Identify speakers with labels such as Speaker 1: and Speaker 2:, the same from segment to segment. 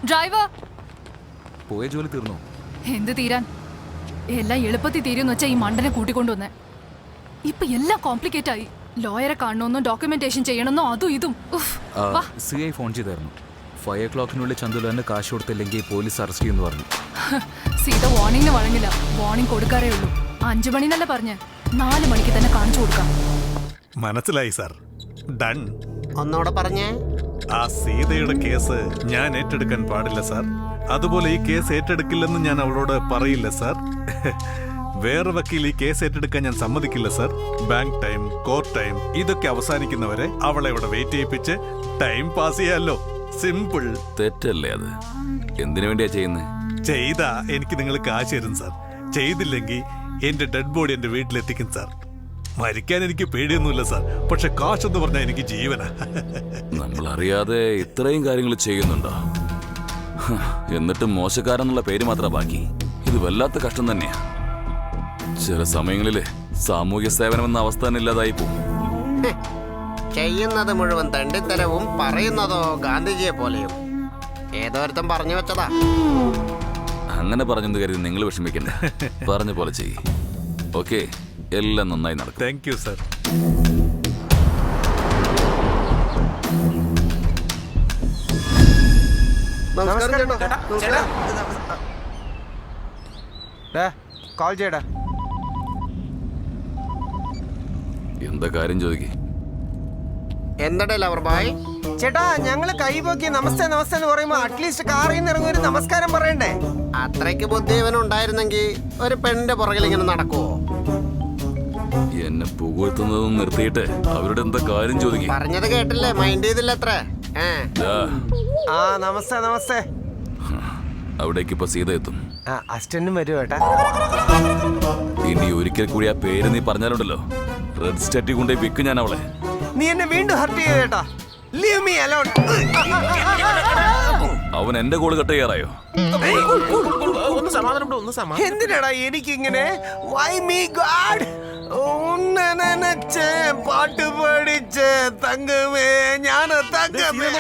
Speaker 1: Driver
Speaker 2: പോയ ജോലി തീർന്നോ?
Speaker 1: എന്ത് തീരാൻ, എല്ലാം എളുപ്പത്തിൽ തീരുമെന്ന് വെച്ചാൽ ഈ മണ്ടനെ കൂട്ടിക്കൊണ്ടുവന്നേ. ഇപ്പൊ എല്ലാം കോംപ്ലിക്കേറ്റ് ആയി. ലോയറെ കാണണമെന്നോ ഡോക്യുമെന്റേഷൻ ചെയ്യണമെന്നോ അതും ഇതും.
Speaker 2: CI ഫോൺ ചെയ്തായിരുന്നു. 5 o'clockനുള്ളിൽ ചന്തുലാലിന് കാശ് കൊടുത്തില്ലെങ്കിൽ പോലീസ് അറസ്റ്റ് ചെയ്യുമെന്ന് പറഞ്ഞു.
Speaker 1: സീത വാർണിംഗിന് വഴങ്ങില്ല. വാർണിംഗ് കൊടുക്കാറേ ഉള്ളൂ. 5 മണിന്നല്ല പറഞ്ഞ് 4 മണിക്ക് തന്നെ കാണിച്ചു കൊടുക്കാം.
Speaker 3: മനസ്സിലായി സാർ. ഡൺ.
Speaker 4: ഒന്നോടെ പറഞ്ഞേ.
Speaker 3: ആ സീതയുടെ കേസ് ഞാൻ ഏറ്റെടുക്കാൻ പാടില്ല സാർ. അതുപോലെ ഈ കേസ് ഏറ്റെടുക്കില്ലെന്ന് ഞാൻ അവളോട് പറയില്ല സാർ. വേറെ വക്കീൽ ഈ കേസ് ഏറ്റെടുക്കാൻ ഞാൻ സമ്മതിക്കില്ല sir. Bank time, court time ഇതൊക്കെ അവസാനിക്കുന്നവരെ അവളെ ഇവിടെ വെയിറ്റ് ചെയ്യിപ്പിച്ച് ടൈം പാസ് ചെയ്യാമല്ലോ. സിമ്പിൾ.
Speaker 2: തെറ്റല്ലേ അത്? എന്തിനു വേണ്ടിയാ ചെയ്യുന്നത്?
Speaker 3: ചെയ്താ എനിക്ക് നിങ്ങൾ കാശ് തരും സാർ. ചെയ്തില്ലെങ്കിൽ എന്റെ ഡെഡ് ബോഡി എന്റെ വീട്ടിലെത്തിക്കും സാർ. മരിക്കാൻ എനിക്ക് പേടിയൊന്നുമില്ല സാർ. പക്ഷെ കാശെന്ന് പറഞ്ഞാൽ എനിക്ക് ജീവനാ.
Speaker 2: നമ്മൾ അറിയാതെ ഇത്രയും കാര്യങ്ങൾ ചെയ്യുന്നുണ്ടോ? എന്നിട്ട് മോശക്കാരെന്നുള്ള പേര് മാത്രം ബാക്കി. ഇത് വല്ലാത്ത കഷ്ടം തന്നെയാ. ചില സമയങ്ങളില് സാമൂഹ്യ സേവനം എന്ന അവസ്ഥ തന്നെ ഇല്ലാതായി പോകും.
Speaker 4: ചെയ്യുന്നത് മുഴുവൻ തണ്ടിത്തരവും, പറയുന്നതോ ഗാന്ധിജിയെ പോലെയും. ഏതോരുത്തം പറഞ്ഞു വെച്ചതാ.
Speaker 2: അങ്ങനെ പറഞ്ഞെന്ന് കരുതി നിങ്ങൾ വിഷമിക്കണ്ട. പറഞ്ഞ പോലെ ചെയ്യ്. ഓക്കെ, എല്ലാം നന്നായി നടക്കും.
Speaker 3: Thank you sir.
Speaker 5: കോൾ ചെയ്യടാ.
Speaker 2: എന്താ കാര്യം ചോദിക്കേ?
Speaker 4: എന്തടേ ലവർ ബോയ്?
Speaker 5: ചേട്ടാ, ഞങ്ങള് കൈപോക്കി നമസ്തേ നമസ്തേ എന്ന് പറയുമ്പോ അറ്റ്ലീസ്റ്റ് കാറിൽ നിന്ന് ഇറങ്ങി ഒരു നമസ്കാരം പറയണ്ടേ?
Speaker 4: അത്രയ്ക്ക് ബുദ്ധിവനുണ്ടായിരുന്നെങ്കിൽ ഒരു പെണ്ണിന്റെ പുറകിൽ ഇങ്ങനെ നടക്കുവോ?
Speaker 2: എന്നെ പുകഴ്ത്തുന്നതും നിർത്തിയിട്ട് അവരുടെ എന്താ കാര്യം ചോദിക്കേ?
Speaker 4: പറഞ്ഞത് കേട്ടില്ലേ? മൈൻഡ് ചെയ്തില്ല അത്ര.
Speaker 5: ആ നമസ്തേ നമസ്തേ.
Speaker 2: അവിടേക്ക് ഇപ്പൊ സീത എത്തും.
Speaker 5: അസിസ്റ്റന്റും വരും ഏട്ടാ.
Speaker 2: ഇനി ഒരിക്കൽ കൂടി ആ പേര് നീ പറഞ്ഞാലുണ്ടല്ലോ, റെഡ് സ്റ്റേറ്റിൽ കൊണ്ടുപോയി വിൽക്കും ഞാൻ അവളെ.
Speaker 5: നീ എന്നെ വീണ്ടും ഹർട്ട് ചെയ്തേട്ടാ. Leave me alone.
Speaker 2: അവൻ എന്റെ കോള് കട്ട് ചെയ്യാറായോ?
Speaker 5: എന്തിനാടാ എനിക്കിങ്ങനെ? Why me God? പാട്ട് പഠിച്ച് തങ്കമേ, ഞാൻ തങ്കമേ.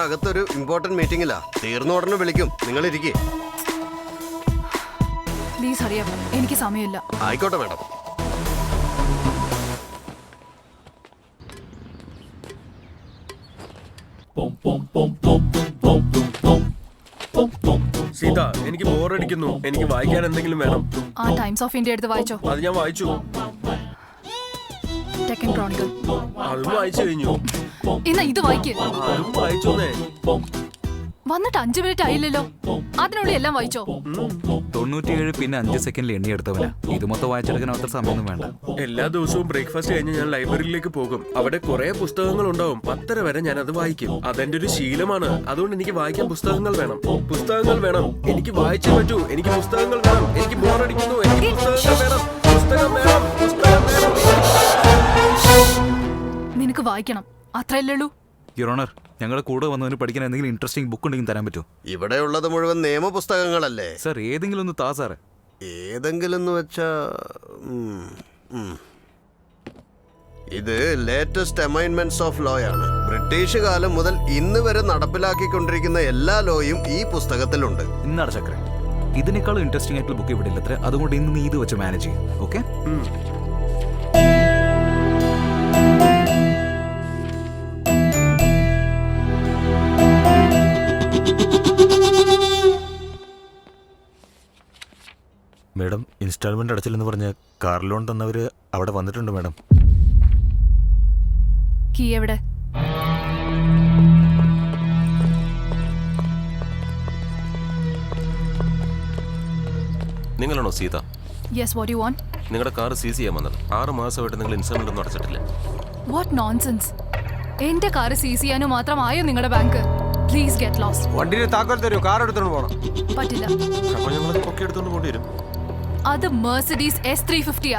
Speaker 4: അകത്തൊരു ഇമ്പോർട്ടന്റ് മീറ്റിംഗിലാ. തീർന്ന ഉടനെ വിളിക്കും. നിങ്ങൾ ഇരിക്കേ.
Speaker 1: പ്ലീസ് അറിയാം, എനിക്ക് സമയമില്ല.
Speaker 4: ആയിക്കോട്ടെ മാഡം.
Speaker 6: സീത, എനിക്ക് ബോറടിക്കുന്നു. എനിക്ക് വായിക്കാൻ എന്തെങ്കിലും വേണം.
Speaker 1: ആ ടൈംസ് ഓഫ് ഇന്ത്യ എടുത്ത് വായിച്ചോ.
Speaker 6: അത് ഞാൻ വായിച്ചു.
Speaker 1: ഡെക്കൻ ക്രോണിക്കൽ
Speaker 6: അതും വായിച്ചു കഴിഞ്ഞു.
Speaker 1: എന്നാ ഇത് വായിക്ക്.
Speaker 6: അതും വായിച്ചോന്നേ.
Speaker 1: വന്നിട്ട് 5 മിനിറ്റ് ആയില്ലല്ലോ. അതിനുള്ളിൽ എല്ലാം വായിച്ചോ?
Speaker 2: 97 പിന്നെ 5 സെക്കൻഡിൽ എണ്ണിയെടുത്തവനാ. ഇത് മൊത്തം വായിച്ചെടുക്കാൻ അത്ര സമയമൊന്നും വേണ്ട.
Speaker 6: എല്ലാ ദിവസവും ബ്രേക്ക്ഫാസ്റ്റ് കഴിഞ്ഞ് ഞാൻ ലൈബ്രറിയിലേക്ക് പോകും. അവിടെ കുറെ പുസ്തകങ്ങൾ ഉണ്ടാവും. 10:30 വരെ ഞാൻ അത് വായിക്കും. അതെന്റെ ഒരു ശീലമാണ്. അതുകൊണ്ട് എനിക്ക് വായിക്കാൻ പുസ്തകങ്ങൾ വേണം. പുസ്തകങ്ങൾ വേണം. എനിക്ക് വായിച്ചേ പറ്റൂ. എനിക്ക് പുസ്തകങ്ങൾ വേണം. എനിക്ക് ബോറടിക്കുന്നു. എനിക്ക് പുസ്തകങ്ങൾ വേണം. പുസ്തകം വേണം. പുസ്തകം വേണം.
Speaker 1: നിനക്ക് വായിക്കണം, അത്രയല്ലേ ഉള്ളൂ.
Speaker 2: യുവർ ഓണർ, ഞങ്ങളുടെ കൂടെ വന്നതിന് പഠിക്കാൻ എന്തെങ്കിലും ഇൻട്രസ്റ്റിംഗ് ബുക്ക് ഉണ്ടെങ്കിൽ തരാൻ പറ്റുമോ?
Speaker 4: ഇവിടെ ഉള്ളത് മുഴുവൻ നിയമപുസ്തകങ്ങളല്ലേ
Speaker 2: സാർ? ഏതെങ്കിലും ഒന്ന് താ സാറേ.
Speaker 4: ഏതെങ്കിലും എന്ന് വെച്ചാ ഇത് ലേറ്റസ്റ്റ് അമൈൻമെന്റ്സ് ഓഫ് ലോ ആണ്. ബ്രിട്ടീഷ് കാലം മുതൽ ഇന്ന് വരെ നടപ്പിലാക്കിക്കൊണ്ടിരിക്കുന്ന എല്ലാ ലോയും ഈ പുസ്തകത്തിലുണ്ട്.
Speaker 2: ഇന്നാണ് ചക്ര. ഇതിനേക്കാളും ഇൻട്രസ്റ്റിംഗ് ആയിട്ടുള്ള ബുക്ക് ഇവിടെ ഇല്ലത്ര. അതുകൊണ്ട് ഇന്ന് നീ ഇത് വെച്ച് മാനേജ് ചെയ്യും. ഓക്കെ?
Speaker 7: മേഡം, ഇൻസ്റ്റാൾമെന്റ് അടച്ചില്ലെന്ന് പറഞ്ഞ് കാർ ലോൺ തന്നവര് അവിടെ വന്നിട്ടുണ്ട് മേഡം.
Speaker 1: കീ എവിടെ?
Speaker 8: നിങ്ങളാണോ Seetha?
Speaker 1: Yes, what you want?
Speaker 8: നിങ്ങളുടെ കാർ സീസ് ചെയ്യാൻ വന്നത്. 6 മാസമായിട്ട് നിങ്ങൾ ഇൻസ്റ്റാൾമെന്റ് ഒന്നും അടച്ചിട്ടില്ല.
Speaker 1: What nonsense. എന്റെ കാർ സീസ് ചെയ്യാനോ മാത്രമായോ നിങ്ങളുടെ ബാങ്ക്? Please get lost.
Speaker 5: വണ്ടിയുടെ താക്കോൽ തരൂ, കാർ എടുത്തോണ്ട് പോകണം.
Speaker 1: പറ്റില്ല.
Speaker 8: അപ്പോൾ ഞങ്ങൾ പൊക്കി എടുത്തോണ്ട് പോകേണ്ടി വരും.
Speaker 1: അത് മെർസിഡീസ് S350.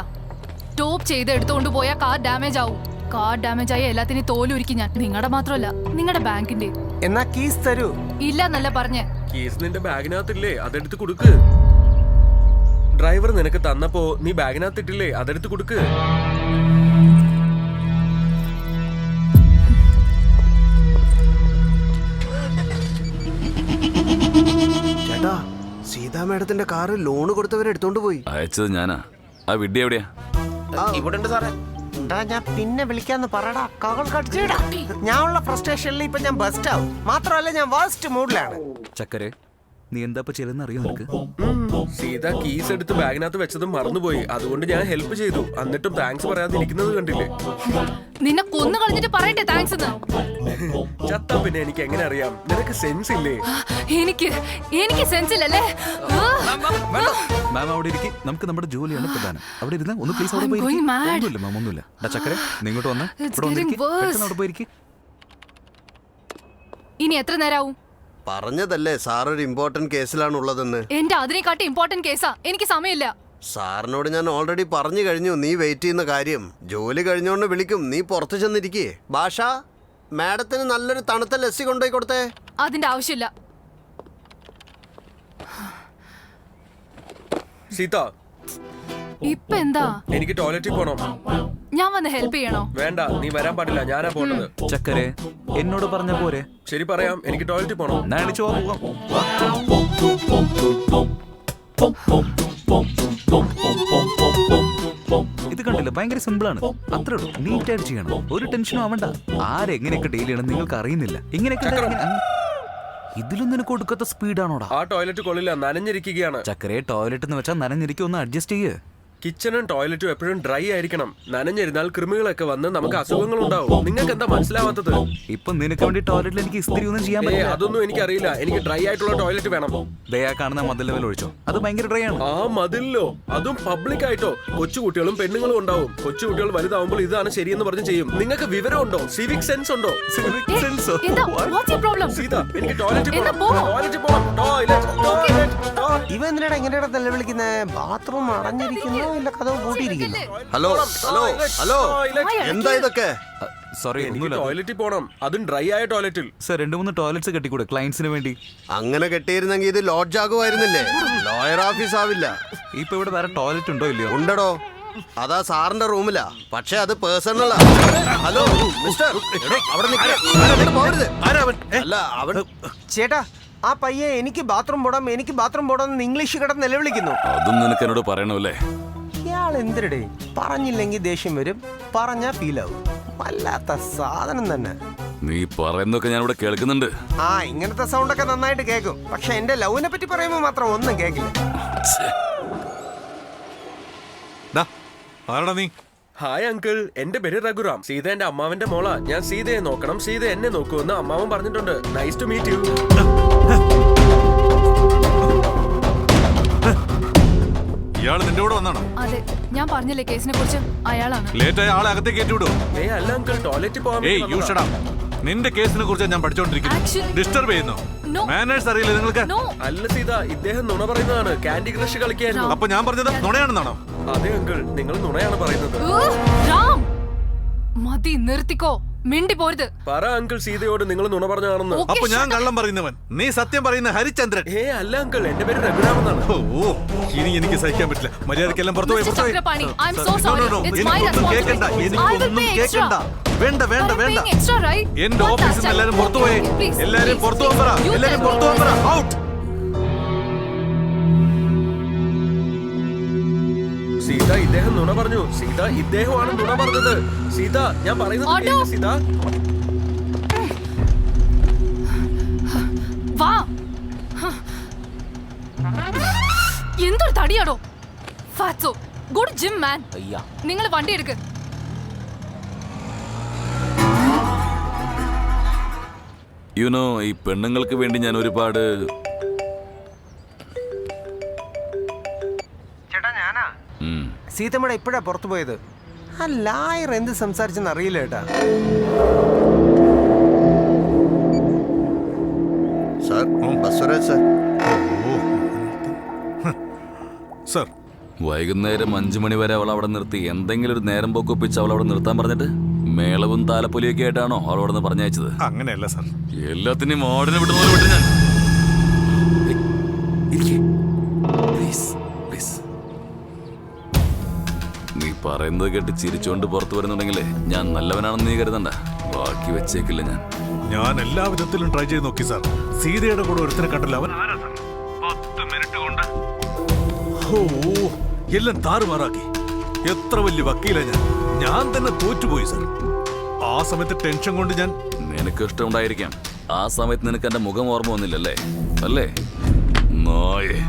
Speaker 1: സ്റ്റോപ്പ് ചെയ്ത് എടുത്തുകൊണ്ട് പോയാൽ കാർ ഡാമേജ് ആവും. കാർ ഡാമേജ് ആയ എല്ലാത്തിനും തോലുരുക്കി ഞാൻ. നിങ്ങളുടെ മാത്രമല്ല, നിങ്ങളുടെ ബാങ്കിന്റെ.
Speaker 5: എന്നാ കീസ് തരൂ.
Speaker 1: ഇല്ല എന്നല്ല പറഞ്ഞേ.
Speaker 6: കേസ് നിന്റെ ബാഗിനകത്തില്ലേ, അതെടുത്ത് കൊടുക്ക്. ഡ്രൈവർ നിനക്ക് തന്നപ്പോ നീ ബാഗിനകത്തിട്ടില്ലേ, അതെടുത്ത് കൊടുക്ക്.
Speaker 4: ചേട്ടാ, സീതാ മേഡത്തിന്റെ കാറ് ലോണ് കൊടുത്തവരെ എടുത്തോണ്ട് പോയി.
Speaker 2: അയച്ചത് ഞാനാ. ആ വിഡ്ഢി എവിടെയാ?
Speaker 8: ഇവിടെ ഉണ്ട് സാറേ.
Speaker 5: ഞാൻ പിന്നെ വിളിക്കാന്ന് പറടാ. കകൾ കടിച്ചിടാ. ഞാൻ ഉള്ള ഫ്രസ്ട്രേഷനിൽ ഇപ്പൊ ഞാൻ ബസ്റ്റ് ആവും. മാത്രമല്ല ഞാൻ വേസ്റ്റ് മൂഡിലാണ്.
Speaker 9: ചക്കരെ, നീ എന്താ ചെയ്തെന്ന് അറിയോ നിനക്ക്?
Speaker 6: സീത കീസ് എടുത്ത് ബാഗിനകത്ത് വെച്ചതും മറന്നുപോയി. അതുകൊണ്ട് ഞാൻ ഹെൽപ്പ് ചെയ്തു. എന്നിട്ടും താങ്ക്സ് പറയാതെ ഇരിക്കുന്നത് കണ്ടില്ലേ?
Speaker 1: നിന്നെ കൊന്നു കളഞ്ഞിട്ട് പറയട്ടെ താങ്ക്സ് എന്ന്.
Speaker 6: ചത്ത പിന്നെ എനിക്ക് എങ്ങനെ അറിയാം? നിനക്ക് സെൻസ് ഇല്ലേ?
Speaker 1: എനിക്ക് സെൻസ് ഇല്ലല്ലേ?
Speaker 9: മാം അവിടെ ഇരിക്കും. നമുക്ക് നമ്മുടെ ജോലിയാണ് പ്രധാനം. അവിടെ ഇരുന്ന് ഒന്ന് പ്ലീസ് അവിടെ
Speaker 1: I'm
Speaker 9: പോയി
Speaker 1: going mad.
Speaker 9: ഒന്നുമില്ല മാം, ഒന്നുമില്ല. ചക്കരെ, നീ ഇങ്ങോട്ട് വന്ന്
Speaker 1: It's
Speaker 9: ഇവിടെ
Speaker 1: getting
Speaker 9: വന്നിരിക്കും.
Speaker 1: worse.
Speaker 9: അവിടെ പോയിരിക്കും.
Speaker 1: ഇനി എത്ര നേരാവും?
Speaker 4: പറഞ്ഞതല്ലേ സാർ ഒരു ഇമ്പോർട്ടന്റ് കേസിലാണ് ഉള്ളതെന്ന്.
Speaker 1: എന്റെ അതിനെക്കാട്ടി ഇമ്പോർട്ടന്റ് കേസാ. എനിക്ക് സമയമില്ല.
Speaker 4: സാറിനോട് ഞാൻ ഓൾറെഡി പറഞ്ഞു കഴിഞ്ഞു നീ വെയിറ്റ് ചെയ്യുന്ന കാര്യം. ജോലി കഴിഞ്ഞോണ്ട് വിളിക്കും. നീ പുറത്ത് ചെന്നിരിക്കേ. ഭാഷ, മാഡത്തിന് നല്ലൊരു തണുത്ത ലസ്സി കൊണ്ടുപോയി കൊടുത്തേ.
Speaker 1: അതിന്റെ ആവശ്യമില്ല.
Speaker 6: സീത,
Speaker 1: ഇപ്പൊ എന്താ?
Speaker 6: എനിക്ക് ടോയ്ലറ്റിൽ പോണം.
Speaker 1: ഞാൻ വന്ന് ഹെൽപ്പ് ചെയ്യണോ?
Speaker 6: വേണ്ട, നീ വരാൻ പാടില്ല. ഞാനാ പോണ്ടത്.
Speaker 9: ചക്കരെ, എന്നോട് പറഞ്ഞ പോരെ?
Speaker 6: ശരി, പറയാം. എനിക്ക് ടോയ്ലറ്റിൽ പോണം.
Speaker 9: എന്നാ എണീച്ച് പോവാം. ഇത് കണ്ടില്ല, ഭയങ്കര സിമ്പിൾ ആണ്. അത്രേ ഉള്ളൂ. നീറ്റായിട്ട് ചെയ്യണം. ഒരു ടെൻഷനും ആവണ്ട. ആരെങ്ങനെയൊക്കെ ഡീൽ ചെയ്യണം നിങ്ങൾക്ക് അറിയുന്നില്ല. ഇങ്ങനെയൊക്കെ ഇതിലൊന്നും നിനക്ക് കൊടുക്കാത്ത സ്പീഡാണോടാ?
Speaker 6: ആ ടോയ്ലറ്റ് കൊള്ളില്ല, നനഞ്ഞിരിക്കുകയാണ്.
Speaker 9: ചക്കരെ, ടോയ്ലറ്റ് എന്ന് വെച്ചാൽ നനഞ്ഞിരിക്കും. ഒന്ന് അഡ്ജസ്റ്റ് ചെയ്യേ.
Speaker 6: കിച്ചണും ടോയ്ലറ്റും എപ്പോഴും ഡ്രൈ ആയിരിക്കണം. നനഞ്ഞിരുന്നാൽ കൃമികളൊക്കെ വന്ന് നമുക്ക് അസുഖങ്ങൾ ഉണ്ടാവും. നിങ്ങൾക്ക് എന്താ മനസ്സിലാവാത്തത്?
Speaker 9: ഇപ്പൊ നിനക്ക് വേണ്ടി ടോയ്ലറ്റിൽ എനിക്ക് ഇസ്തിരി ഒന്നും ചെയ്യാൻ
Speaker 6: ഏ,
Speaker 9: പറ്റില്ല.
Speaker 6: അതൊന്നും എനിക്കറിയില്ല. എനിക്ക് ഡ്രൈ ആയിട്ടുള്ള ടോയ്ലറ്റ് വേണം.
Speaker 9: ദയാ കാണുന്ന മതിൽ ലെവൽ ഒഴിച്ചോ. അത് ഭയങ്കര ഡ്രൈ ആണ്.
Speaker 6: ആ മതിലോ? അതും പബ്ലിക് ആയിട്ടോ? കൊച്ചുകുട്ടികളും പെണ്ണുങ്ങളും ഉണ്ടാവും. കൊച്ചുകുട്ടികൾ വലുതാവുമ്പോൾ ഇതാണ് ശരിയെന്ന് പറഞ്ഞ് ചെയ്യും. നിങ്ങൾക്ക് വിവരമുണ്ടോ? സിവിക് സെൻസ് ഉണ്ടോ?
Speaker 1: എന്താ? What's your problem?
Speaker 6: സീത, എനിക്ക് ടോയ്ലറ്റിൽ
Speaker 1: എന്നാ
Speaker 6: പോണം.
Speaker 1: പോ.
Speaker 6: ടോയ്ലറ്റിൽ പോണം. ടോയ്ലറ്റ്.
Speaker 5: ഇവ എന്തിനാണ് എങ്ങനെയാണ് നിലവിളിക്കുന്നത്? ബാത്റൂം അടഞ്ഞിരിക്കുന്നു, ഇല്ല കഥവ് പൂട്ടിയിരിക്കുന്നു.
Speaker 4: ഹലോ ഹലോ ഹലോ, എന്താ ഇതൊക്കെ?
Speaker 9: സോറി,
Speaker 6: എനിക്ക്
Speaker 9: ഒന്നുമില്ല.
Speaker 6: ടോയ്ലറ്റിൽ പോണം. അതും ഡ്രൈ ആയ ടോയ്ലറ്റിൽ.
Speaker 9: സർ, 2-3 ടോയ്ലറ്റ്സ് കെട്ടിക്കൂടെ ക്ലയൻസിന് വേണ്ടി?
Speaker 4: അങ്ങനെ കെട്ടിയിരുന്നെങ്കിൽ ഇത് ലോഡ്ജ് ആകുമായിരുന്നില്ലേ? ലോയർ ഓഫീസ് ആവില്ല.
Speaker 9: ഇപ്പൊ ഇവിടെ വേറെ ടോയ്ലറ്റ് ഉണ്ടോ ഇല്ലയോ?
Speaker 4: ഉണ്ടടോ, അതാ സാറിന്റെ റൂമിലാ. പക്ഷെ അത് പേഴ്സണലാ. ഹലോ മിസ്റ്റർ, അവിടെ നിൽക്ക്. അങ്ങോട്ട് പോകരുത്. അല്ല അവൻ
Speaker 5: ചേട്ടാ, ആ പയ്യെ എനിക്ക് ബാത്റൂം പോടാം, എനിക്ക് ബാത്റൂം പോടാം എന്ന് ഇംഗ്ലീഷ് കിടന്ന് നിലവിളിക്കുന്നു.
Speaker 2: അതും നിനക്ക് എന്നോട് പറയണമല്ലേ?
Speaker 5: ഇയാൾ എന്തിനടേ? പറഞ്ഞില്ലെങ്കിൽ ദേഷ്യം വരും, പറഞ്ഞാ ഫീലാവും. വല്ലാത്ത സാധനം തന്നെ.
Speaker 2: നീ പറയുന്നൊക്കെ ഞാൻ ഇവിടെ കേൾക്കുന്നുണ്ട്.
Speaker 5: ആ, ഇങ്ങനത്തെ സൗണ്ട് ഒക്കെ നന്നായിട്ട് കേൾക്കും. പക്ഷെ എന്റെ ലവിനെ പറ്റി പറയുമ്പോ മാത്രം ഒന്നും കേൾക്കില്ല.
Speaker 3: ആരടാ നീ?
Speaker 6: ഹായ് അങ്കിൾ, എന്റെ പേര് രഘുറാം. സീത എന്റെ അമ്മാവന്റെ മോളാ. ഞാൻ സീതയെ നോക്കണം, സീത എന്നെ നോക്കുമെന്ന് അമ്മാവൻ പറഞ്ഞിട്ടുണ്ട്. Nice to meet you.
Speaker 3: ഇയാള് നിന്റെ കൂടെ വന്നാണോ?
Speaker 1: അതെ, ഞാൻ പറഞ്ഞില്ലേ കേസിനെ കുറിച്ച്. അയാളാണ്.
Speaker 3: ലേറ്റ് ആയ ആളെ അകത്തേക്ക് കയറ്റി വിടുവോ?
Speaker 6: ഏയ് അല്ല അങ്കിൾ, ടോയ്ലറ്റിൽ പോകാൻ
Speaker 3: ഏയ്
Speaker 6: വേണ്ടി
Speaker 3: യു ഷട്ട്
Speaker 6: വന്നതാ.
Speaker 3: അപ്പ്. നിന്റെ കേസിനെ കുറിച്ച് ഞാൻ പഠിച്ചോണ്ടിരിക്കുന്നു.
Speaker 1: Actually-
Speaker 3: ഡിസ്റ്റർബ് ചെയ്യുന്നു.
Speaker 1: No.
Speaker 3: മാനേഴ്സ് അറിയില്ല നിങ്ങൾക്ക്?
Speaker 1: നോ.
Speaker 6: അല്ല സീത, ഇദ്ദേഹം നുണ പറയുന്നതാണ്. കാൻഡി ക്രഷ് കളിക്കായിരുന്നു.
Speaker 3: അപ്പൊ ഞാൻ പറഞ്ഞത് നുണയാണെന്നാണോ?
Speaker 6: അതെ അങ്കിൾ, നിങ്ങൾ നുണയാണ് പറയുന്നത്.
Speaker 1: രാം, മതി, നിർത്തിക്കോ. മിണ്ടി പോരുത്.
Speaker 6: പറ അങ്കിൾ സീതയോട് നിങ്ങൾ നുണ പറഞ്ഞാണെന്ന്.
Speaker 1: Okay,
Speaker 3: അപ്പൊ ഞാൻ
Speaker 1: shut up.
Speaker 3: കള്ളം പറയുന്നവൻ, നീ സത്യം പറയുന്ന ഹരിചന്ദ്രൻ.
Speaker 6: ഏ അല്ല അങ്കിൾ, എന്റെ പേര് രഘുറാം എന്നാണ്.
Speaker 3: ഓ, ഇനി എനിക്ക് സഹിക്കാൻ പറ്റില്ല. മര്യാദക്കെല്ലാം പുറത്തു പോയി,
Speaker 1: Mr.
Speaker 3: പുറത്തു പോയി.
Speaker 1: Chakrapani, I'm so
Speaker 3: No,
Speaker 1: sorry.
Speaker 3: no, no.
Speaker 1: It's my
Speaker 3: എനിക്കൊന്നും
Speaker 1: responsibility.
Speaker 3: കേൾക്കണ്ട,
Speaker 1: I will
Speaker 3: എനിക്കൊന്നും
Speaker 1: pay extra.
Speaker 3: കേൾക്കണ്ട. വേണ്ട വേണ്ട
Speaker 1: I'm
Speaker 3: വേണ്ട.
Speaker 1: paying extra, right?
Speaker 3: എന്റെ
Speaker 1: One
Speaker 3: ഓഫീസിൽ
Speaker 1: last
Speaker 3: നിന്ന് എല്ലാരും
Speaker 1: time.
Speaker 3: പുറത്തു പോയി.
Speaker 1: Please,
Speaker 3: എല്ലാരും
Speaker 1: please,
Speaker 3: പുറത്തു പോകാൻ പറ.
Speaker 1: you
Speaker 3: എല്ലാരും
Speaker 1: tell
Speaker 3: പുറത്തു
Speaker 1: me.
Speaker 3: പോകാൻ പറ. ഔട്ട്.
Speaker 6: സീത, ഇദ്ദേഹം നുണ പറഞ്ഞു. സീത, ഇദ്ദേഹമാണ് നുണ പറഞ്ഞത്. സീത, ഞാൻ പറയുന്നത്
Speaker 1: ഓട്ടോ.
Speaker 6: കേൾക്ക് സീത.
Speaker 1: വാ. എന്തൊരു തടിയാടോ. ഫാറ്റ്സോ, ഗോ ടു ജിം മാൻ. നിങ്ങൾ വണ്ടി എടുക്ക്.
Speaker 2: യുനോ, ഈ പെണ്ണുങ്ങൾക്ക് വേണ്ടി ഞാൻ ഒരുപാട്
Speaker 5: ചേട്ടാ, ഞാനാ.
Speaker 2: ഉം.
Speaker 5: സീതമ്മ ഇപ്പോഴാ പുറത്തു പോയത്. ആ ലായർ എന്ത് സംസാരിച്ചെന്ന് അറിയില്ല ചേട്ടാ.
Speaker 4: Sir, ബസ്വരാജ് sir.
Speaker 3: സർ,
Speaker 2: വൈകുന്നേരം 5 മണി വരെ അവൾ അവിടെ നിർത്തി എന്തെങ്കിലും ഒരു നേരം പോക്കൊപ്പിച്ച് അവൾ അവിടെ നിർത്താൻ പറഞ്ഞിട്ട് മേളവും താലപ്പൊലിയൊക്കെ ആയിട്ടാണോ അവൾ അവിടെ നിന്ന് പറഞ്ഞയച്ചത്?
Speaker 3: അങ്ങനെയല്ല സാർ.
Speaker 2: എല്ലാത്തിനും ഓർഡിനെ വിടുന്ന വിട്ടു ഞാൻ. ഇരിക്ക്. Please, please. നീ പറയുന്നത് കേട്ട് ചിരിച്ചുകൊണ്ട് പുറത്തു വരുന്നുണ്ടെങ്കിലേ ഞാൻ നല്ലവനാണെന്ന് നീ കരുതണ്ട. ബാക്കി വെച്ചേക്കില്ല ഞാൻ.
Speaker 3: ഞാൻ എല്ലാ വിധത്തിലും ട്രൈ ചെയ്ത് നോക്കി സാർ. സീതയുടെ കൂടെ ഒരുത്തനെ കണ്ടല്ലോ, അവൻ 10 മിനിറ്റ് കൊണ്ട് എല്ലാം താറുമാറാക്കി. എത്ര വലിയ വക്കീല ഞാൻ തന്നെ തോറ്റുപോയി സാർ. ആ സമയത്ത് ടെൻഷൻ കൊണ്ട് ഞാൻ.
Speaker 2: നിനക്ക് ഇഷ്ടമുണ്ടായിരിക്കാം. ആ സമയത്ത് നിനക്ക് എന്റെ മുഖം ഓർമ്മ വന്നില്ലല്ലേ? അല്ലേ നായേ?